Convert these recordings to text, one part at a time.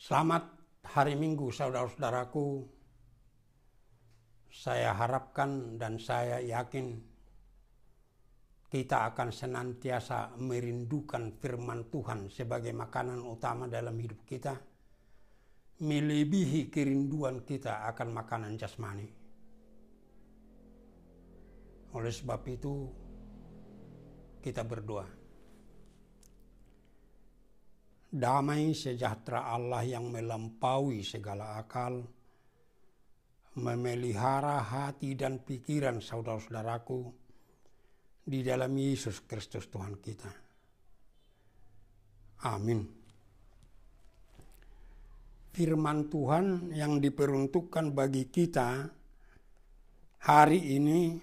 Selamat hari Minggu, saudara-saudaraku. Saya harapkan dan saya yakin kita akan senantiasa merindukan firman Tuhan sebagai makanan utama dalam hidup kita, melebihi kerinduan kita akan makanan jasmani. Oleh sebab itu, kita berdoa. Damai sejahtera Allah yang melampaui segala akal, memelihara hati dan pikiran saudara-saudaraku di dalam Yesus Kristus Tuhan kita. Amin. Firman Tuhan yang diperuntukkan bagi kita hari ini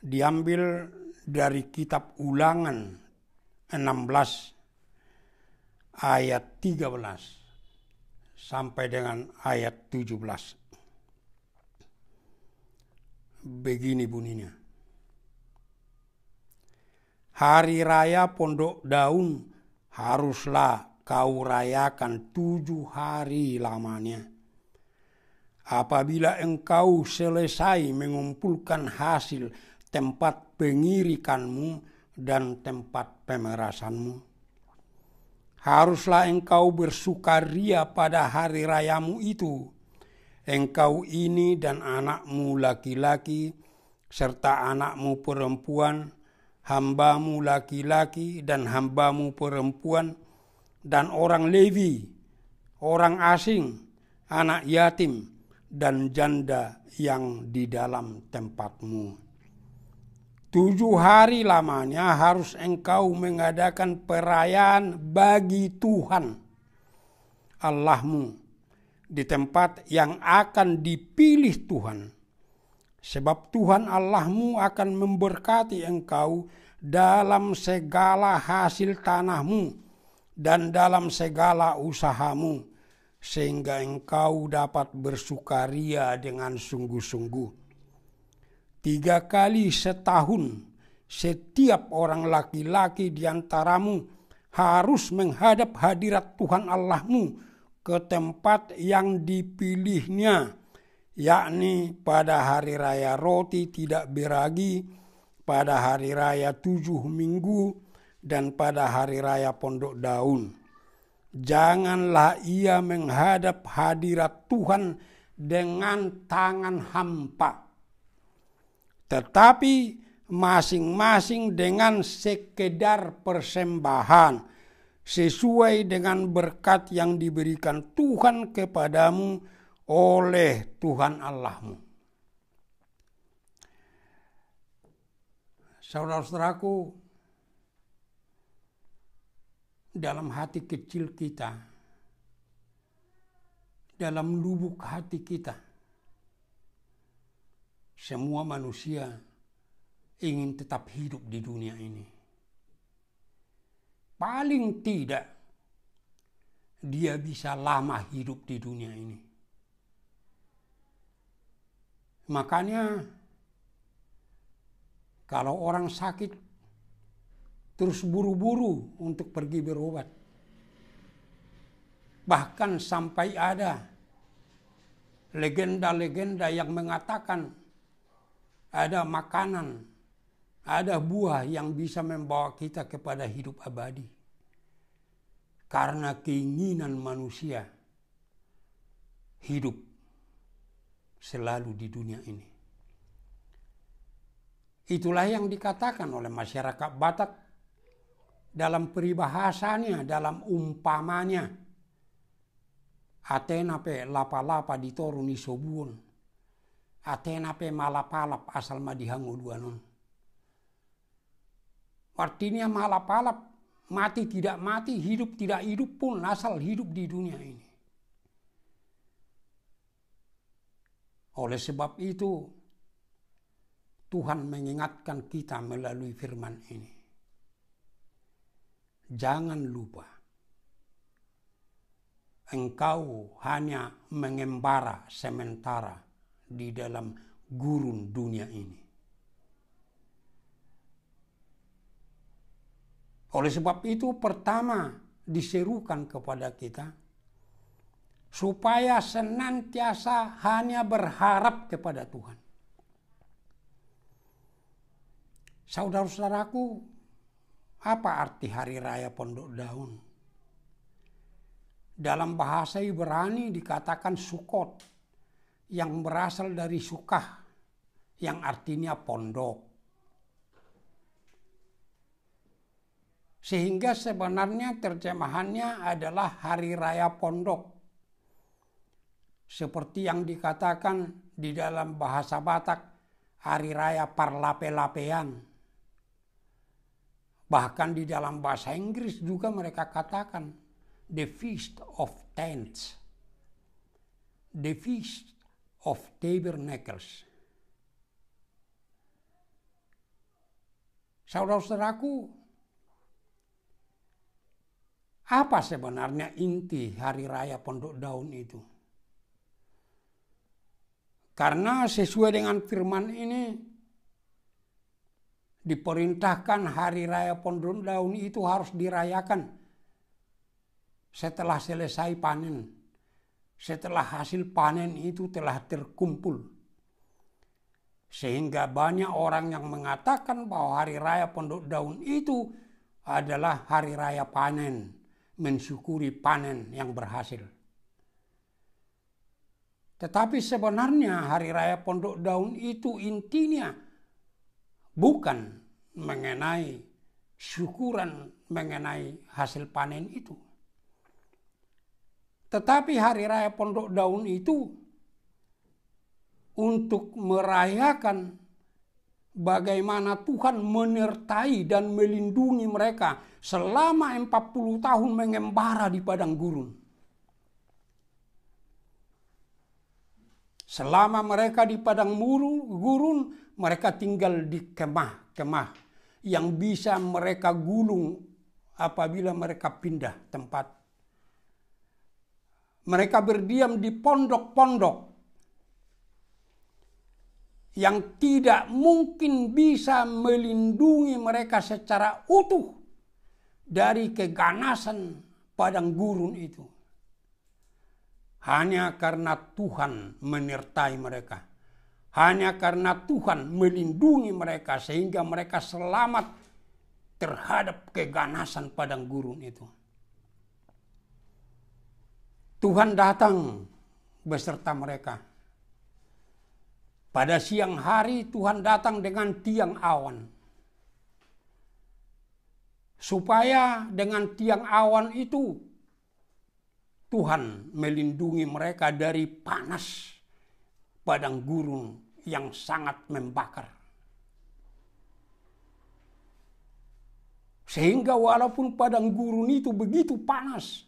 diambil dari kitab Ulangan 16 ayat 13 sampai dengan ayat 17. Begini bunyinya. Hari raya Pondok Daun haruslah kau rayakan 7 hari lamanya. Apabila engkau selesai mengumpulkan hasil tempat pengirikanmu dan tempat pemerasanmu, haruslah engkau bersukaria pada hari rayamu itu, engkau ini dan anakmu laki-laki, serta anakmu perempuan, hambamu laki-laki dan hambamu perempuan, dan orang Lewi, orang asing, anak yatim, dan janda yang di dalam tempatmu. 7 hari lamanya harus engkau mengadakan perayaan bagi Tuhan Allahmu di tempat yang akan dipilih Tuhan. Sebab Tuhan Allahmu akan memberkati engkau dalam segala hasil tanahmu dan dalam segala usahamu, sehingga engkau dapat bersukaria dengan sungguh-sungguh. 3 kali setahun setiap orang laki-laki di antaramu harus menghadap hadirat Tuhan Allahmu ke tempat yang dipilihnya, yakni pada hari raya roti tidak beragi, pada hari raya 7 minggu, dan pada hari raya Pondok Daun. Janganlah ia menghadap hadirat Tuhan dengan tangan hampa, tetapi masing-masing dengan sekedar persembahan sesuai dengan berkat yang diberikan Tuhan kepadamu oleh Tuhan Allahmu. Saudara-saudaraku, dalam hati kecil kita, dalam lubuk hati kita, semua manusia ingin tetap hidup di dunia ini. Paling tidak dia bisa lama hidup di dunia ini. Makanya kalau orang sakit terus buru-buru untuk pergi berobat. Bahkan sampai ada legenda-legenda yang mengatakan ada makanan, ada buah yang bisa membawa kita kepada hidup abadi. Karena keinginan manusia hidup selalu di dunia ini. Itulah yang dikatakan oleh masyarakat Batak dalam peribahasanya, dalam umpamanya. Atena pe lapa-lapa ditoru ni sobuon. Atena pe malapalap asal madihangu duanon. Artinya malapalap, mati tidak mati, hidup tidak hidup pun asal hidup di dunia ini. Oleh sebab itu, Tuhan mengingatkan kita melalui firman ini. Jangan lupa, engkau hanya mengembara sementara di dalam gurun dunia ini. Oleh sebab itu pertama diserukan kepada kita supaya senantiasa hanya berharap kepada Tuhan. Saudara-saudaraku, apa arti Hari Raya Pondok Daun? Dalam bahasa Ibrani dikatakan Sukot, yang berasal dari Sukah, yang artinya pondok. Sehingga sebenarnya terjemahannya adalah Hari Raya Pondok. Seperti yang dikatakan di dalam bahasa Batak, Hari Raya Parlape-lapean. Bahkan di dalam bahasa Inggris juga mereka katakan The Feast of Tents, The Feast of Tabernacles. Saudara-saudaraku, apa sebenarnya inti Hari Raya Pondok Daun itu? Karena sesuai dengan firman ini, diperintahkan Hari Raya Pondok Daun itu harus dirayakan setelah selesai panen. Setelah hasil panen itu telah terkumpul. Sehingga banyak orang yang mengatakan bahwa Hari Raya Pondok Daun itu adalah Hari Raya panen. Mensyukuri panen yang berhasil. Tetapi sebenarnya Hari Raya Pondok Daun itu intinya bukan mengenai syukuran mengenai hasil panen itu. Tetapi Hari Raya Pondok Daun itu untuk merayakan bagaimana Tuhan menyertai dan melindungi mereka selama 40 tahun mengembara di padang gurun. Selama mereka di padang gurun, mereka tinggal di kemah-kemah yang bisa mereka gulung apabila mereka pindah tempat. Mereka berdiam di pondok-pondok yang tidak mungkin bisa melindungi mereka secara utuh dari keganasan padang gurun itu. Hanya karena Tuhan menyertai mereka. Hanya karena Tuhan melindungi mereka sehingga mereka selamat terhadap keganasan padang gurun itu. Tuhan datang beserta mereka. Pada siang hari Tuhan datang dengan tiang awan. Supaya dengan tiang awan itu Tuhan melindungi mereka dari panas padang gurun yang sangat membakar. Sehingga walaupun padang gurun itu begitu panas,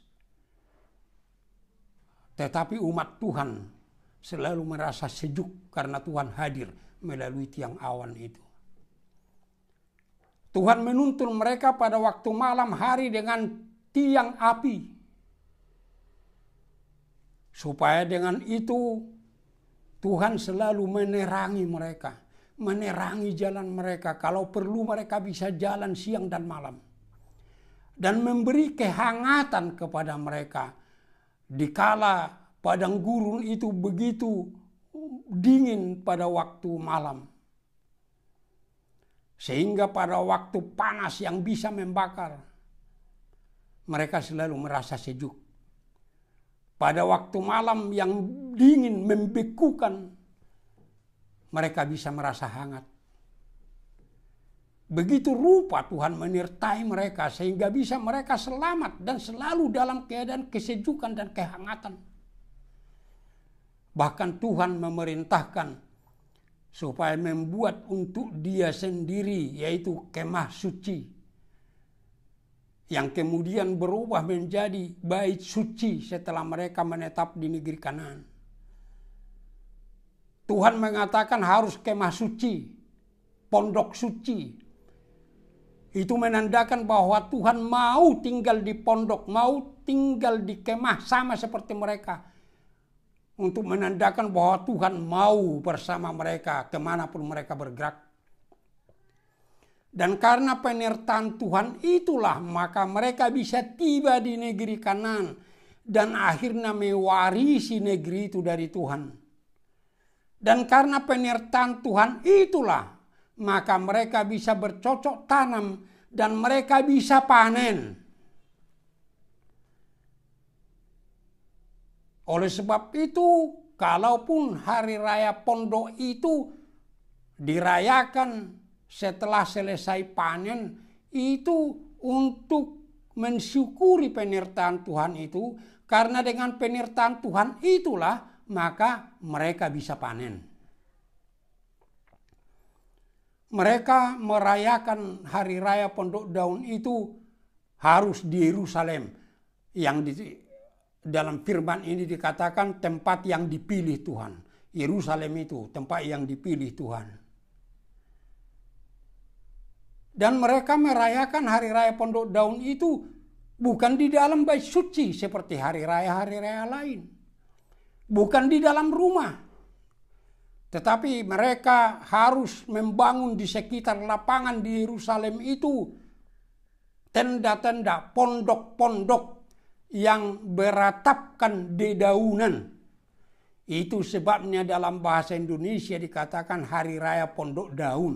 tetapi umat Tuhan selalu merasa sejuk karena Tuhan hadir melalui tiang awan itu. Tuhan menuntun mereka pada waktu malam hari dengan tiang api. Supaya dengan itu Tuhan selalu menerangi mereka. Menerangi jalan mereka. Kalau perlu mereka bisa jalan siang dan malam. Dan memberi kehangatan kepada mereka. Dikala padang gurun itu begitu dingin pada waktu malam. Sehingga pada waktu panas yang bisa membakar, mereka selalu merasa sejuk. Pada waktu malam yang dingin membekukan, mereka bisa merasa hangat. Begitu rupa Tuhan menyertai mereka sehingga bisa mereka selamat dan selalu dalam keadaan kesejukan dan kehangatan. Bahkan Tuhan memerintahkan supaya membuat untuk dia sendiri, yaitu kemah suci, yang kemudian berubah menjadi bait suci setelah mereka menetap di negeri Kanaan. Tuhan mengatakan harus kemah suci, pondok suci. Itu menandakan bahwa Tuhan mau tinggal di pondok, mau tinggal di kemah sama seperti mereka. Untuk menandakan bahwa Tuhan mau bersama mereka kemanapun mereka bergerak. Dan karena penyertaan Tuhan itulah maka mereka bisa tiba di negeri Kanaan dan akhirnya mewarisi negeri itu dari Tuhan. Dan karena penyertaan Tuhan itulah maka mereka bisa bercocok tanam dan mereka bisa panen. Oleh sebab itu, kalaupun hari raya pondok itu dirayakan setelah selesai panen, itu untuk mensyukuri penyertaan Tuhan itu, karena dengan penyertaan Tuhan itulah maka mereka bisa panen. Mereka merayakan hari raya pondok daun itu harus di Yerusalem, yang dalam firman ini dikatakan tempat yang dipilih Tuhan. Yerusalem itu tempat yang dipilih Tuhan. Dan mereka merayakan hari raya pondok daun itu bukan di dalam bait suci seperti hari raya lain. Bukan di dalam rumah. Tetapi mereka harus membangun di sekitar lapangan di Yerusalem itu tenda-tenda, pondok-pondok yang beratapkan dedaunan. Itu sebabnya dalam bahasa Indonesia dikatakan hari raya pondok daun.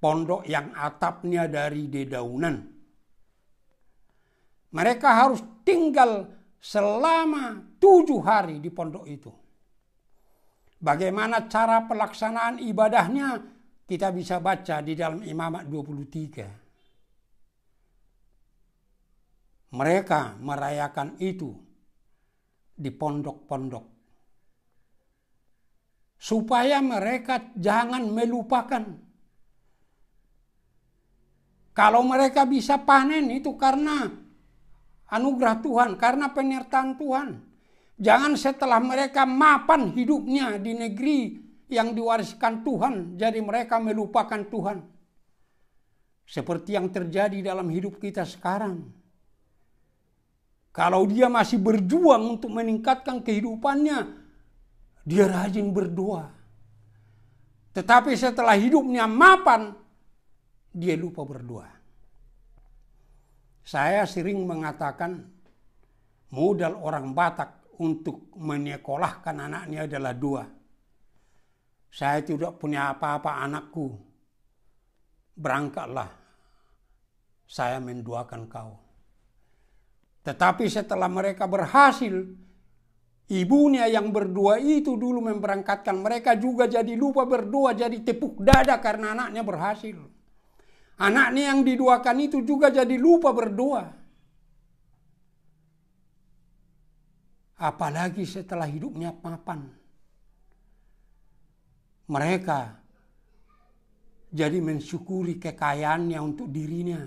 Pondok yang atapnya dari dedaunan. Mereka harus tinggal selama 7 hari di pondok itu. Bagaimana cara pelaksanaan ibadahnya kita bisa baca di dalam Imamat 23. Mereka merayakan itu di pondok-pondok. Supaya mereka jangan melupakan. Kalau mereka bisa panen itu karena anugerah Tuhan, karena penyertaan Tuhan. Jangan setelah mereka mapan hidupnya di negeri yang diwariskan Tuhan, jadi mereka melupakan Tuhan. Seperti yang terjadi dalam hidup kita sekarang. Kalau dia masih berjuang untuk meningkatkan kehidupannya, dia rajin berdoa. Tetapi setelah hidupnya mapan, dia lupa berdoa. Saya sering mengatakan, modal orang Batak untuk menyekolahkan anaknya adalah doa. Saya tidak punya apa-apa anakku, berangkatlah, saya mendoakan kau. Tetapi setelah mereka berhasil, ibunya yang berdoa itu dulu memberangkatkan mereka juga jadi lupa berdoa, jadi tepuk dada karena anaknya berhasil. Anaknya yang didoakan itu juga jadi lupa berdoa. Apalagi setelah hidupnya mapan. Mereka jadi mensyukuri kekayaannya untuk dirinya.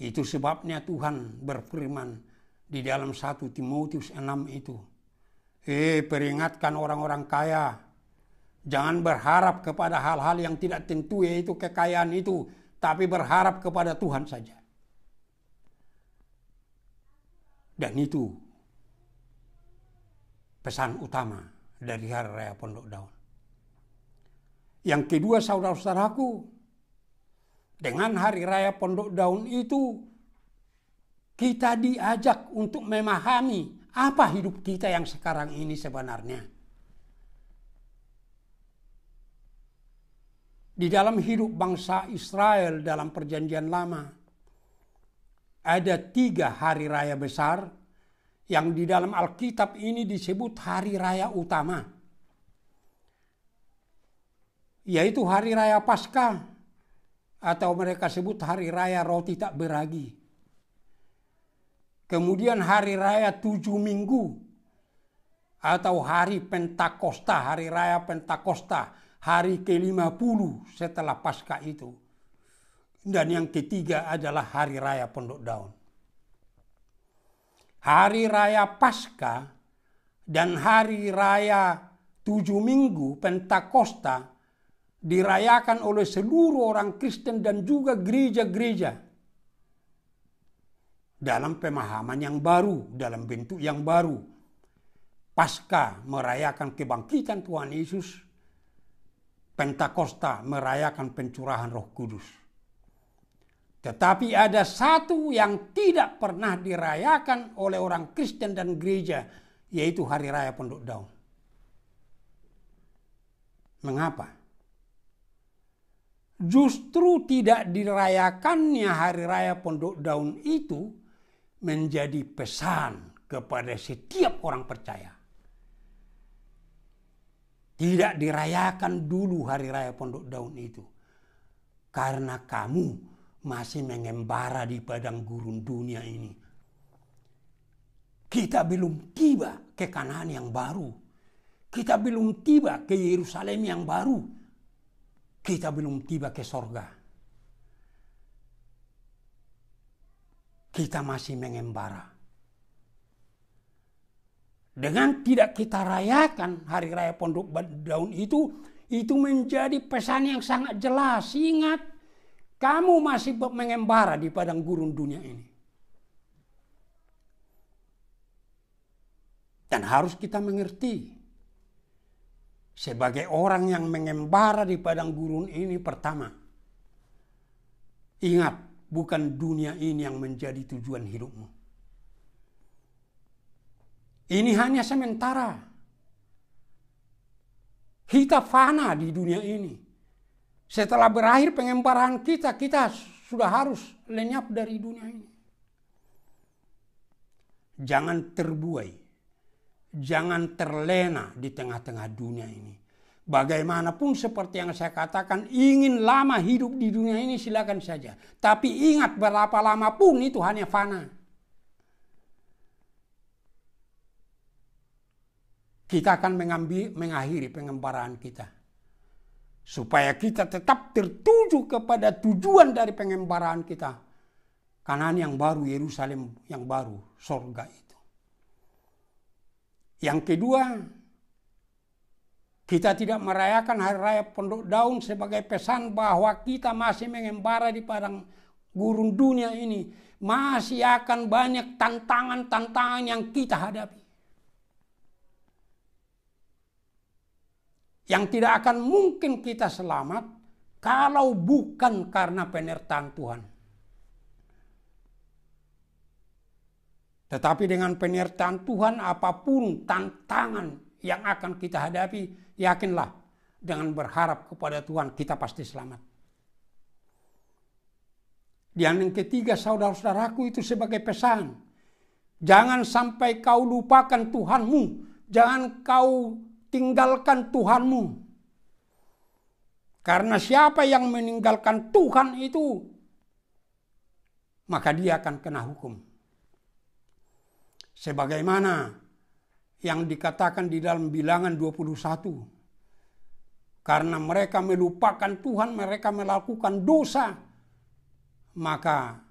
Itu sebabnya Tuhan berfirman di dalam 1 Timotius 6 itu. Peringatkan orang-orang kaya. Jangan berharap kepada hal-hal yang tidak tentu, yaitu kekayaan itu. Tapi berharap kepada Tuhan saja. Dan itu pesan utama dari hari raya pondok daun. Yang kedua, saudara-saudaraku, dengan hari raya pondok daun itu kita diajak untuk memahami apa hidup kita yang sekarang ini sebenarnya. Di dalam hidup bangsa Israel dalam perjanjian lama, ada 3 hari raya besar yang di dalam Alkitab ini disebut hari raya utama. Yaitu hari raya Paskah, atau mereka sebut hari raya roti tak beragi. Kemudian hari raya 7 minggu, atau hari Pentakosta, hari raya Pentakosta, hari ke-50 setelah Paskah itu. Dan yang ketiga adalah hari raya pondok daun. Hari raya Paskah dan hari raya 7 minggu Pentakosta dirayakan oleh seluruh orang Kristen dan juga gereja-gereja dalam pemahaman yang baru, dalam bentuk yang baru. Paskah merayakan kebangkitan Tuhan Yesus, Pentakosta merayakan pencurahan Roh Kudus. Tetapi ada satu yang tidak pernah dirayakan oleh orang Kristen dan gereja, yaitu Hari Raya Pondok Daun. Mengapa? Justru tidak dirayakannya Hari Raya Pondok Daun itu menjadi pesan kepada setiap orang percaya. Tidak dirayakan dulu Hari Raya Pondok Daun itu. Karena kamu masih mengembara di padang gurun dunia ini. Kita belum tiba ke Kanaan yang baru. Kita belum tiba ke Yerusalem yang baru. Kita belum tiba ke sorga. Kita masih mengembara. Dengan tidak kita rayakan Hari Raya Pondok Daun itu menjadi pesan yang sangat jelas. Ingat, kamu masih mengembara di padang gurun dunia ini. Dan harus kita mengerti, sebagai orang yang mengembara di padang gurun ini, pertama, ingat, bukan dunia ini yang menjadi tujuan hidupmu. Ini hanya sementara. Kita fana di dunia ini. Setelah berakhir pengembaraan kita sudah harus lenyap dari dunia ini. Jangan terbuai. Jangan terlena di tengah-tengah dunia ini. Bagaimanapun seperti yang saya katakan, ingin lama hidup di dunia ini silakan saja. Tapi ingat, berapa lama pun itu hanya fana. Kita akan mengakhiri pengembaraan kita. Supaya kita tetap tertuju kepada tujuan dari pengembaraan kita. Kanaan yang baru, Yerusalem yang baru, sorga itu. Yang kedua, kita tidak merayakan Hari Raya Pondok Daun sebagai pesan bahwa kita masih mengembara di padang gurun dunia ini. Masih akan banyak tantangan-tantangan yang kita hadapi. Yang tidak akan mungkin kita selamat kalau bukan karena penyertaan Tuhan. Tetapi dengan penyertaan Tuhan, apapun tantangan yang akan kita hadapi, yakinlah dengan berharap kepada Tuhan kita pasti selamat. Dan yang ketiga, saudara-saudaraku, itu sebagai pesan. Jangan sampai kau lupakan Tuhanmu. Jangan kau tinggalkan Tuhanmu. Karena siapa yang meninggalkan Tuhan itu, maka dia akan kena hukum. Sebagaimana yang dikatakan di dalam Bilangan 21. Karena mereka melupakan Tuhan, mereka melakukan dosa, maka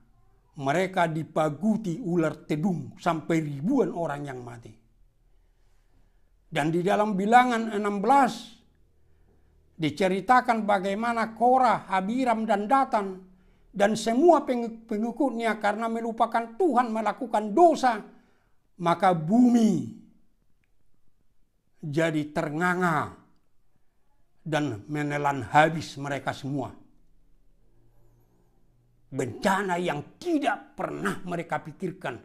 mereka dipaguti ular tedung sampai ribuan orang yang mati. Dan di dalam Bilangan 16 diceritakan bagaimana Korah, Abiram, dan Datan dan semua pengikutnya karena melupakan Tuhan melakukan dosa, maka bumi jadi ternganga dan menelan habis mereka semua. Bencana yang tidak pernah mereka pikirkan,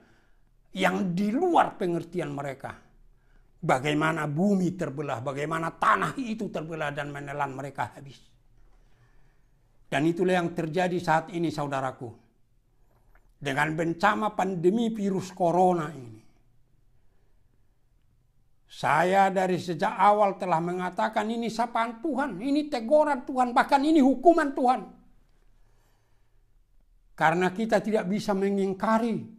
yang di luar pengertian mereka. Bagaimana bumi terbelah, bagaimana tanah itu terbelah dan menelan mereka habis. Dan itulah yang terjadi saat ini, saudaraku. Dengan bencana pandemi virus corona ini. Saya dari sejak awal telah mengatakan ini sapaan Tuhan, ini teguran Tuhan, bahkan ini hukuman Tuhan. Karena kita tidak bisa mengingkari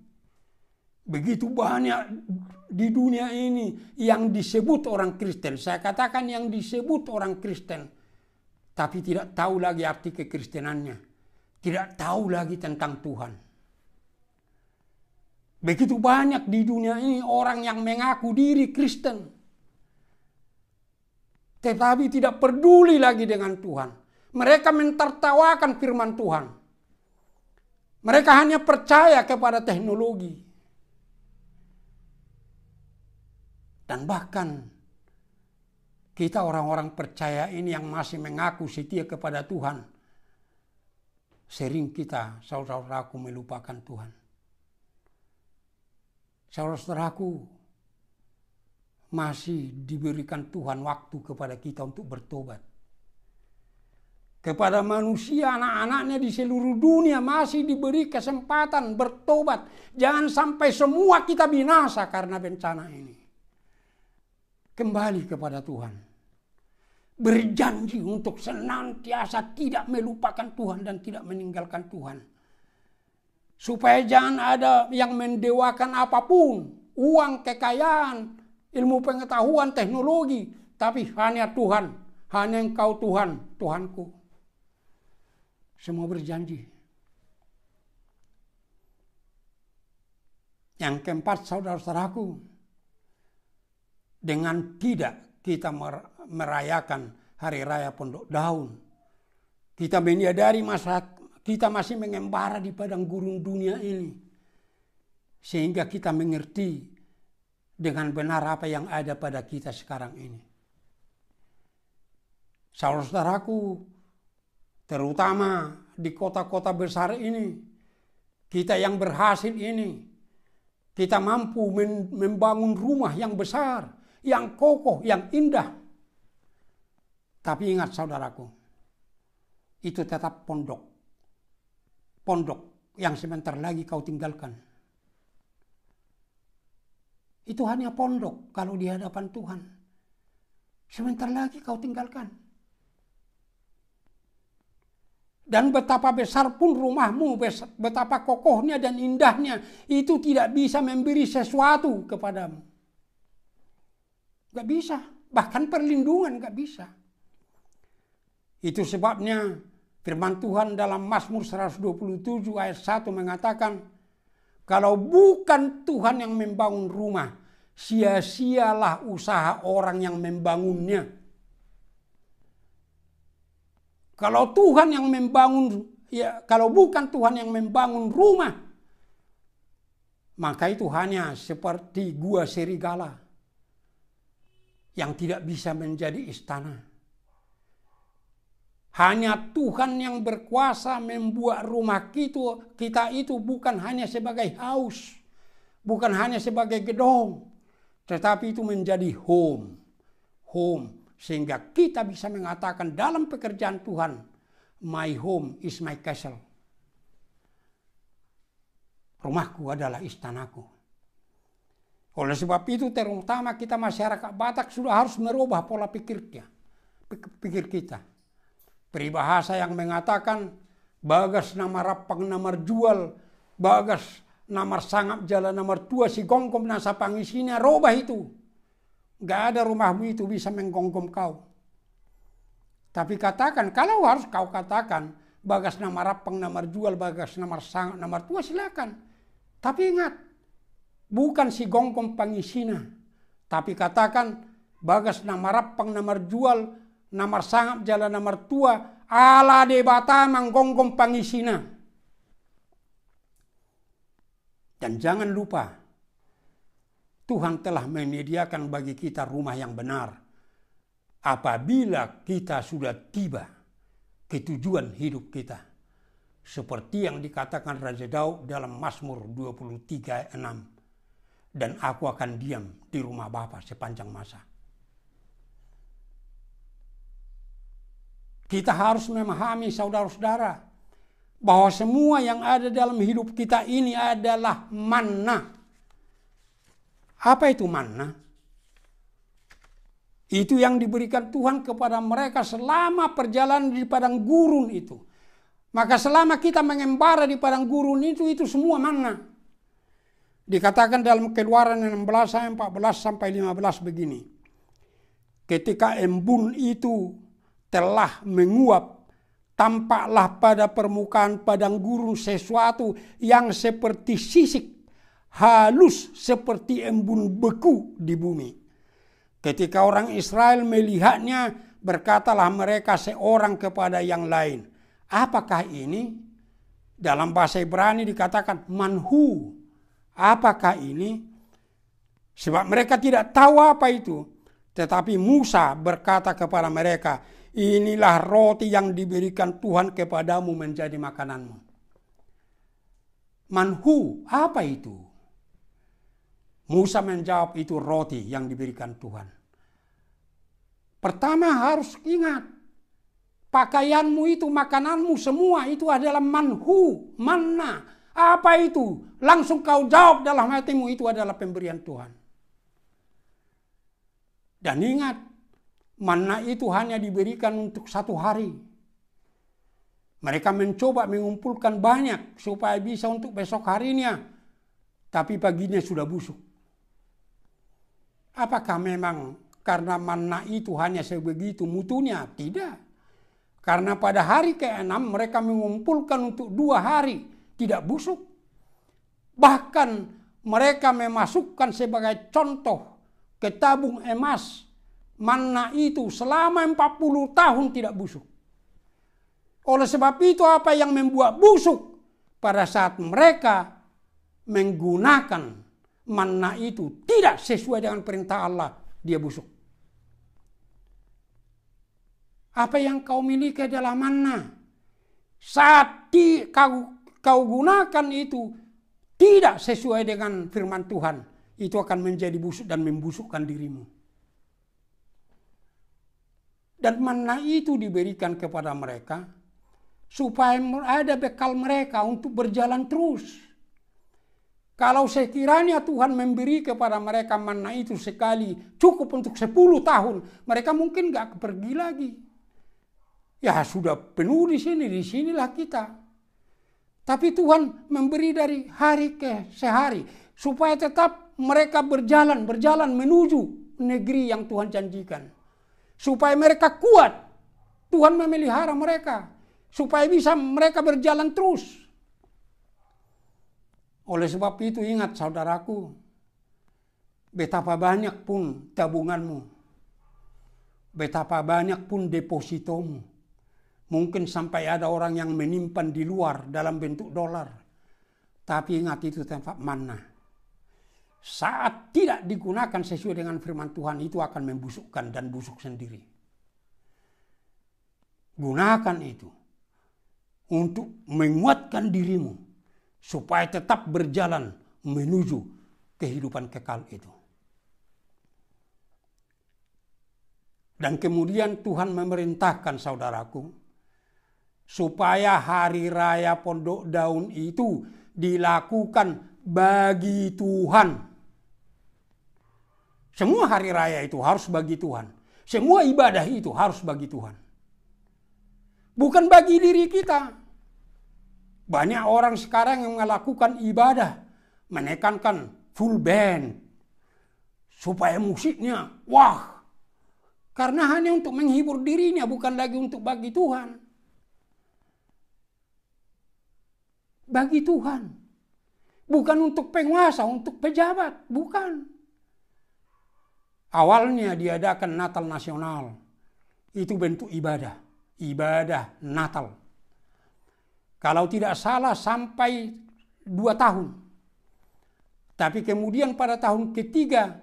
begitu banyak di dunia ini yang disebut orang Kristen. Saya katakan yang disebut orang Kristen, tapi tidak tahu lagi arti kekristenannya. Tidak tahu lagi tentang Tuhan. Begitu banyak di dunia ini orang yang mengaku diri Kristen, tetapi tidak peduli lagi dengan Tuhan. Mereka mentertawakan firman Tuhan. Mereka hanya percaya kepada teknologi. Dan bahkan Kita orang-orang percaya ini yang masih mengaku setia kepada Tuhan, sering kita, saudara-saudaraku, melupakan Tuhan. Saudara-saudaraku, masih diberikan Tuhan waktu kepada kita untuk bertobat. Kepada manusia, anak-anaknya di seluruh dunia masih diberi kesempatan bertobat. Jangan sampai semua kita binasa karena bencana ini. Kembali kepada Tuhan. Berjanji untuk senantiasa tidak melupakan Tuhan dan tidak meninggalkan Tuhan. Supaya jangan ada yang mendewakan apapun. Uang, kekayaan, ilmu pengetahuan, teknologi. Tapi hanya Tuhan. Hanya Engkau Tuhan, Tuhanku. Semua berjanji. Yang keempat, saudara-saudaraku. Dengan tidak kita merayakan hari raya Pondok Daun. Kita menyadari kita masih mengembara di padang gurun dunia ini. Sehingga kita mengerti dengan benar apa yang ada pada kita sekarang ini. Saudara-saudaraku, terutama di kota-kota besar ini, kita yang berhasil ini, kita mampu membangun rumah yang besar, yang kokoh, yang indah. Tapi ingat saudaraku, itu tetap pondok. Pondok yang sebentar lagi kau tinggalkan. Itu hanya pondok kalau di hadapan Tuhan. Sebentar lagi kau tinggalkan. Dan betapa besar pun rumahmu, betapa kokohnya dan indahnya, itu tidak bisa memberi sesuatu kepadamu. Gak bisa, bahkan perlindungan gak bisa. Itu sebabnya firman Tuhan dalam Mazmur 127 ayat 1 mengatakan, kalau bukan Tuhan yang membangun rumah, sia-sialah usaha orang yang membangunnya. Kalau Tuhan yang membangun, kalau bukan Tuhan yang membangun rumah, maka itu hanya seperti gua serigala yang tidak bisa menjadi istana. Hanya Tuhan yang berkuasa membuat rumah kita itu bukan hanya sebagai haus, bukan hanya sebagai gedung, tetapi itu menjadi home. Sehingga kita bisa mengatakan dalam pekerjaan Tuhan, my home is my castle. Rumahku adalah istanaku. Oleh sebab itu terutama kita masyarakat Batak sudah harus merubah pola pikir kita. Peribahasa yang mengatakan bagas nama rapang namar jual, bagas namar sangap jalan namar tua si gongkom nasa pangisina, robah itu. Gak ada rumahmu itu bisa menggongkom kau. Tapi katakan, kalau harus kau katakan bagas nama rapang namar jual, bagas namar sangap namar tua, silakan. Tapi ingat, bukan si gongkom pangisina, tapi katakan bagas nama rapang namar jual, namar sangap jalan namar tua, ala de batamang gongkom pangisina. Dan jangan lupa, Tuhan telah menyediakan bagi kita rumah yang benar. Apabila kita sudah tiba ke tujuan hidup kita. Seperti yang dikatakan Raja Daud dalam Mazmur 23 ayat 6. Dan aku akan diam di rumah Bapa sepanjang masa. Kita harus memahami saudara-saudara bahwa semua yang ada dalam hidup kita ini adalah manna. Apa itu manna? Itu yang diberikan Tuhan kepada mereka selama perjalanan di padang gurun itu. Maka selama kita mengembara di padang gurun itu semua manna. Dikatakan dalam Keluaran 16 ayat 14 sampai 15 begini. Ketika embun itu telah menguap, tampaklah pada permukaan padang gurun sesuatu yang seperti sisik, halus seperti embun beku di bumi. Ketika orang Israel melihatnya, berkatalah mereka seorang kepada yang lain, apakah ini? Dalam bahasa Ibrani dikatakan manhu. Apakah ini? Sebab mereka tidak tahu apa itu. Tetapi Musa berkata kepada mereka, inilah roti yang diberikan Tuhan kepadamu menjadi makananmu. Manhu, apa itu? Musa menjawab, itu roti yang diberikan Tuhan. Pertama harus ingat, pakaianmu itu, makananmu semua itu adalah manhu, manna. Apa itu? Langsung kau jawab dalam hatimu, itu adalah pemberian Tuhan. Dan ingat, manna itu hanya diberikan untuk 1 hari. Mereka mencoba mengumpulkan banyak supaya bisa untuk besok harinya. Tapi paginya sudah busuk. Apakah memang karena manna itu hanya sebegitu mutunya? Tidak. Karena pada hari ke-6 mereka mengumpulkan untuk 2 hari. Tidak busuk. Bahkan mereka memasukkan sebagai contoh ke tabung emas. Manna itu selama 40 tahun tidak busuk. Oleh sebab itu apa yang membuat busuk? Pada saat mereka menggunakan manna itu tidak sesuai dengan perintah Allah, dia busuk. Apa yang kau miliki adalah manna. Saat kau gunakan itu tidak sesuai dengan firman Tuhan, itu akan menjadi busuk dan membusukkan dirimu. Dan manna itu diberikan kepada mereka supaya ada bekal mereka untuk berjalan terus. Kalau sekiranya Tuhan memberi kepada mereka manna itu sekali cukup untuk 10 tahun, mereka mungkin gak pergi lagi. Ya sudah penuh di sinilah kita. Tapi Tuhan memberi dari hari ke sehari supaya tetap mereka berjalan menuju negeri yang Tuhan janjikan. Supaya mereka kuat. Tuhan memelihara mereka supaya bisa mereka berjalan terus. Oleh sebab itu ingat saudaraku, betapa banyak pun tabunganmu, betapa banyak pun depositomu. Mungkin sampai ada orang yang menyimpan di luar dalam bentuk dolar. Tapi ingat itu tempat manna. Saat tidak digunakan sesuai dengan firman Tuhan, itu akan membusukkan dan busuk sendiri. Gunakan itu untuk menguatkan dirimu supaya tetap berjalan menuju kehidupan kekal itu. Dan kemudian Tuhan memerintahkan saudaraku supaya hari raya Pondok Daun itu dilakukan bagi Tuhan. Semua hari raya itu harus bagi Tuhan. Semua ibadah itu harus bagi Tuhan. Bukan bagi diri kita. Banyak orang sekarang yang melakukan ibadah, menekankan full band, supaya musiknya, wah. Karena hanya untuk menghibur dirinya, bukan lagi untuk bagi Tuhan. Bagi Tuhan. Bukan untuk penguasa, untuk pejabat. Bukan. Awalnya diadakan Natal Nasional. Itu bentuk ibadah. Ibadah Natal. Kalau tidak salah sampai 2 tahun. Tapi kemudian pada tahun ketiga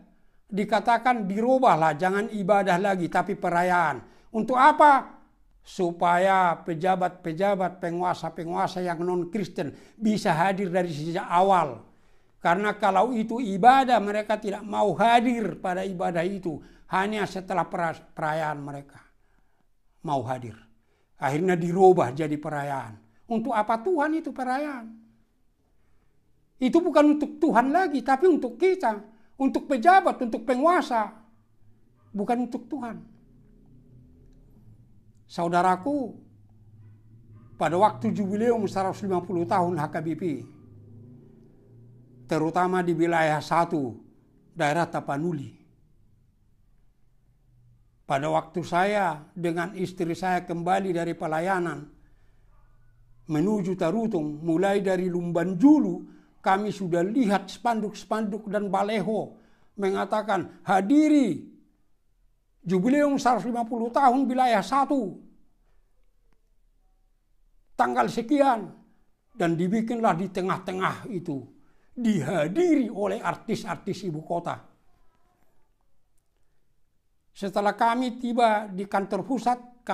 dikatakan dirubahlah. Jangan ibadah lagi tapi perayaan. Untuk apa? Supaya pejabat-pejabat, penguasa-penguasa yang non-Kristen bisa hadir dari sejak awal. Karena kalau itu ibadah, mereka tidak mau hadir pada ibadah itu. Hanya setelah perayaan mereka mau hadir. Akhirnya dirubah jadi perayaan. Untuk apa Tuhan itu perayaan? Itu bukan untuk Tuhan lagi, tapi untuk kita. Untuk pejabat, untuk penguasa. Bukan untuk Tuhan. Saudaraku, pada waktu jubileum 150 tahun HKBP, terutama di wilayah 1, daerah Tapanuli. Pada waktu saya dengan istri saya kembali dari pelayanan, menuju Tarutung, mulai dari Lumbanjulu, kami sudah lihat spanduk-spanduk dan baleho mengatakan hadiri Jubileum 150 tahun wilayah 1. Tanggal sekian. Dan dibikinlah di tengah-tengah itu. Dihadiri oleh artis-artis ibu kota. Setelah kami tiba di kantor pusat,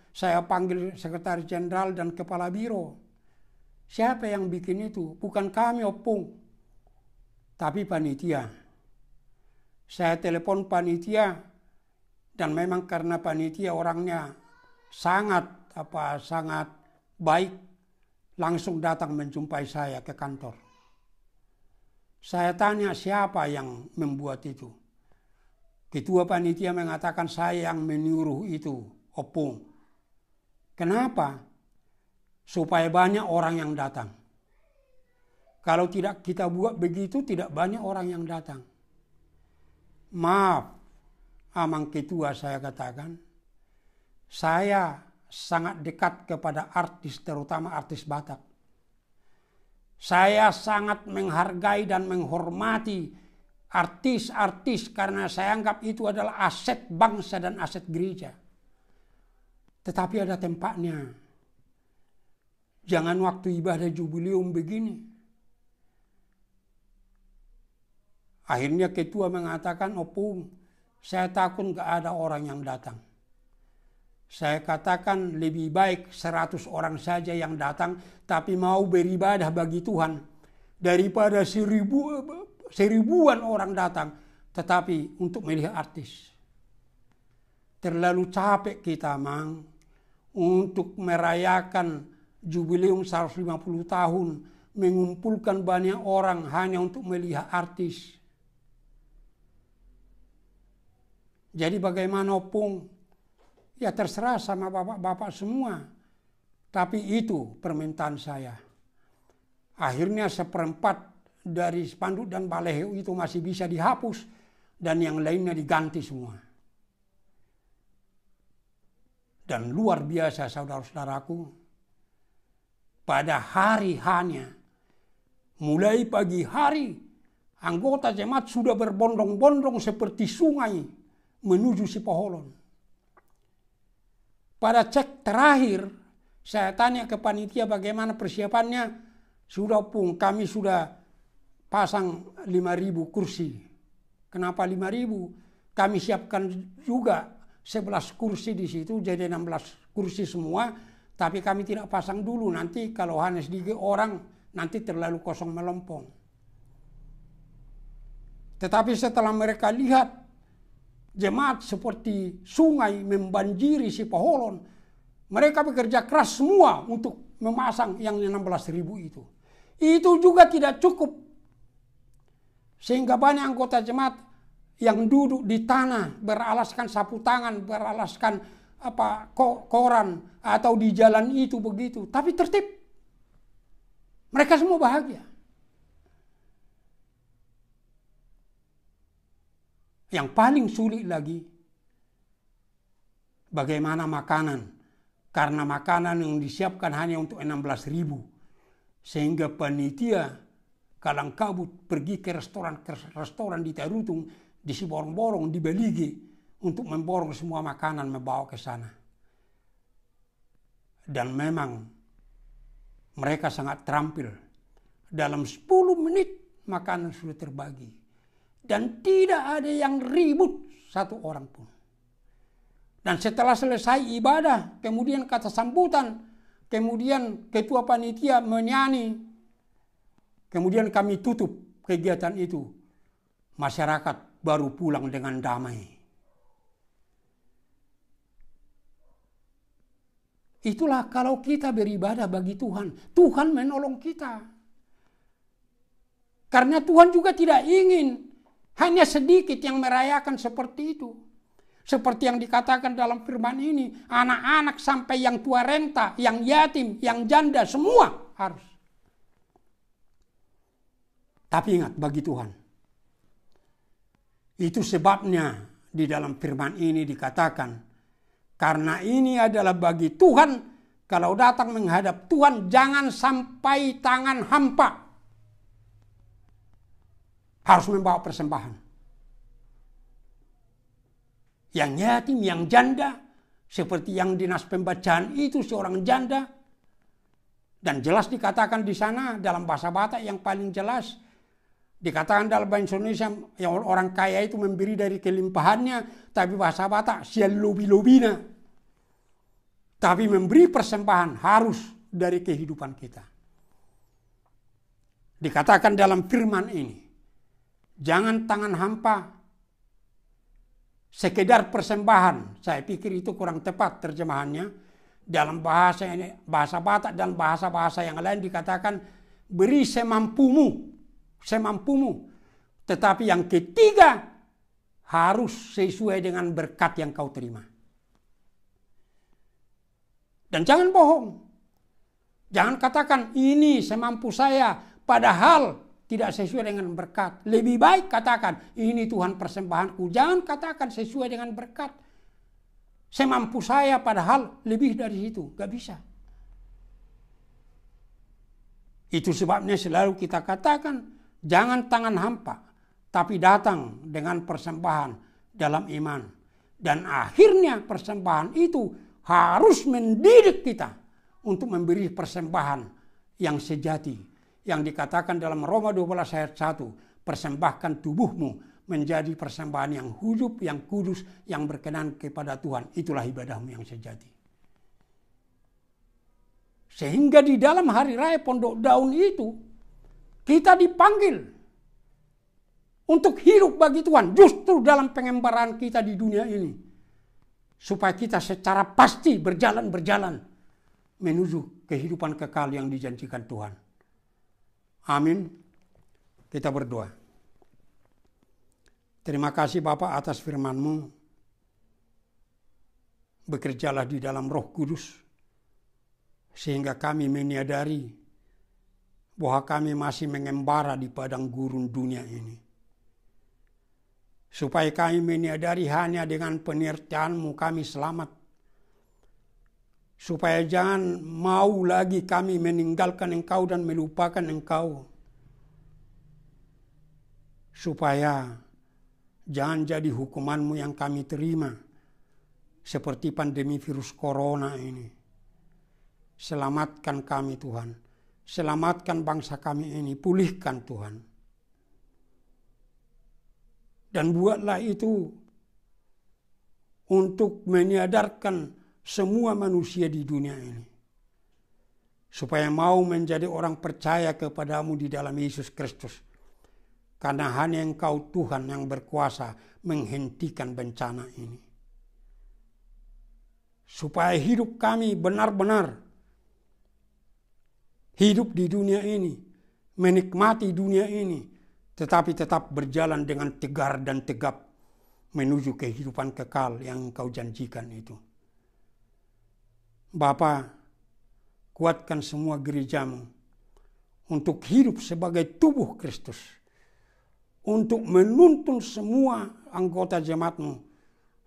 saya panggil sekretaris jenderal dan kepala biro. Siapa yang bikin itu? Bukan kami, Opung, tapi panitia. Saya telepon panitia, dan memang karena panitia orangnya sangat baik, langsung datang menjumpai saya ke kantor. Saya tanya siapa yang membuat itu. Ketua panitia mengatakan saya yang menyuruh itu, Opung. Kenapa? Supaya banyak orang yang datang. Kalau tidak kita buat begitu, tidak banyak orang yang datang. Maaf, Amang Ketua, saya katakan, saya sangat dekat kepada artis, terutama artis Batak. Saya sangat menghargai dan menghormati artis-artis karena saya anggap itu adalah aset bangsa dan aset gereja. Tetapi ada tempatnya. Jangan waktu ibadah jubileum begini. Akhirnya ketua mengatakan, Opung, saya takut gak ada orang yang datang. Saya katakan lebih baik 100 orang saja yang datang, tapi mau beribadah bagi Tuhan, daripada seribuan orang datang, tetapi untuk melihat artis. Terlalu capek kita, Mang, untuk merayakan jubileum 150 tahun, mengumpulkan banyak orang hanya untuk melihat artis. Jadi bagaimana, Opung? Ya terserah sama bapak-bapak semua. Tapi itu permintaan saya. Akhirnya 1/4 dari spanduk dan baleho itu masih bisa dihapus, dan yang lainnya diganti semua. Dan luar biasa, saudara-saudaraku, pada hari hanya mulai pagi hari, anggota jemaat sudah berbondong-bondong seperti sungai menuju Sipoholon. Pada cek terakhir, saya tanya ke panitia bagaimana persiapannya. Sudah, Pung, kami sudah pasang 5.000 kursi. Kenapa 5.000? Kami siapkan juga 11 kursi di situ, jadi 16 kursi semua. Tapi kami tidak pasang dulu, nanti kalau hanya sedikit orang, nanti terlalu kosong melompong. Tetapi setelah mereka lihat jemaat seperti sungai membanjiri Sipoholon, mereka bekerja keras semua untuk memasang yang 16.000 itu. Itu juga tidak cukup. Sehingga banyak anggota jemaat yang duduk di tanah, beralaskan sapu tangan, beralaskan koran, atau di jalan itu begitu. Tapi tertib. Mereka semua bahagia. Yang paling sulit lagi, bagaimana makanan. Karena makanan yang disiapkan hanya untuk 16.000. Sehingga panitia kalang kabut pergi ke restoran di Tarutung, di Siborong-borong, di Baligi, untuk memborong semua makanan membawa ke sana. Dan memang mereka sangat terampil. Dalam 10 menit makanan sudah terbagi. Dan tidak ada yang ribut satu orang pun. Dan setelah selesai ibadah, kemudian kata sambutan, kemudian ketua panitia menyanyi. Kemudian kami tutup kegiatan itu. Masyarakat baru pulang dengan damai. Itulah kalau kita beribadah bagi Tuhan. Tuhan menolong kita. Karena Tuhan juga tidak ingin hanya sedikit yang merayakan seperti itu. Seperti yang dikatakan dalam firman ini. Anak-anak sampai yang tua renta, yang yatim, yang janda, semua harus. Tapi ingat, bagi Tuhan. Itu sebabnya di dalam firman ini dikatakan, karena ini adalah bagi Tuhan, kalau datang menghadap Tuhan, jangan sampai tangan hampa. Harus membawa persembahan. Yang yatim, yang janda, seperti yang dinas pembacaan itu seorang janda. Dan jelas dikatakan di sana dalam bahasa Batak yang paling jelas, Dikatakan dalam bahasa Indonesia, yang orang kaya itu memberi dari kelimpahannya, tapi bahasa Batak sia lobi-lobina. Tapi memberi persembahan harus dari kehidupan kita. Dikatakan dalam firman ini, jangan tangan hampa, sekedar persembahan. Saya pikir itu kurang tepat terjemahannya. Dalam bahasa Batak dan bahasa-bahasa yang lain dikatakan, beri semampumu. Tetapi yang ketiga, harus sesuai dengan berkat yang kau terima. Dan jangan bohong. Jangan katakan ini semampu saya, padahal tidak sesuai dengan berkat. Lebih baik katakan ini Tuhan persembahanku. Jangan katakan sesuai dengan berkat. Semampu saya padahal lebih dari itu. Gak bisa. Itu sebabnya selalu kita katakan jangan tangan hampa, tapi datang dengan persembahan dalam iman. Dan akhirnya persembahan itu harus mendidik kita untuk memberi persembahan yang sejati. Yang dikatakan dalam Roma 12 ayat 1, persembahkan tubuhmu menjadi persembahan yang hidup, yang kudus, yang berkenan kepada Tuhan. Itulah ibadahmu yang sejati. Sehingga di dalam hari raya Pondok Daun itu, kita dipanggil untuk hidup bagi Tuhan justru dalam pengembaraan kita di dunia ini. Supaya kita secara pasti berjalan menuju kehidupan kekal yang dijanjikan Tuhan. Amin. Kita berdoa. Terima kasih Bapa atas firman-Mu. Bekerjalah di dalam Roh Kudus sehingga kami menyadari bahwa kami masih mengembara di padang gurun dunia ini. Supaya kami menyadari hanya dengan penyertaan-Mu kami selamat. Supaya jangan mau lagi kami meninggalkan Engkau dan melupakan Engkau. Supaya jangan jadi hukuman-Mu yang kami terima. Seperti pandemi virus corona ini. Selamatkan kami Tuhan. Selamatkan bangsa kami ini, pulihkan Tuhan. Dan buatlah itu untuk menyadarkan semua manusia di dunia ini. Supaya mau menjadi orang percaya kepadamu di dalam Yesus Kristus. Karena hanya Engkau Tuhan yang berkuasa menghentikan bencana ini. Supaya hidup kami benar-benar hidup di dunia ini, menikmati dunia ini, tetapi tetap berjalan dengan tegar dan tegap menuju kehidupan kekal yang Engkau janjikan itu. Bapa, kuatkan semua gereja-Mu untuk hidup sebagai tubuh Kristus, untuk menuntun semua anggota jemaat-Mu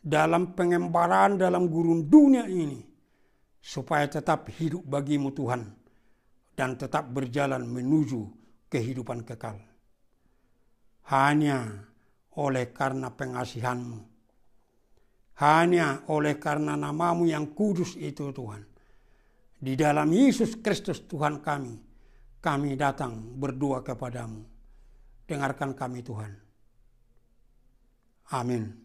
dalam pengembaraan dalam gurun dunia ini, supaya tetap hidup bagi-Mu Tuhan, dan tetap berjalan menuju kehidupan kekal. Hanya oleh karena pengasihan-Mu. Hanya oleh karena nama-Mu yang kudus itu Tuhan. Di dalam Yesus Kristus Tuhan kami datang berdoa kepadamu. Dengarkan kami Tuhan. Amin.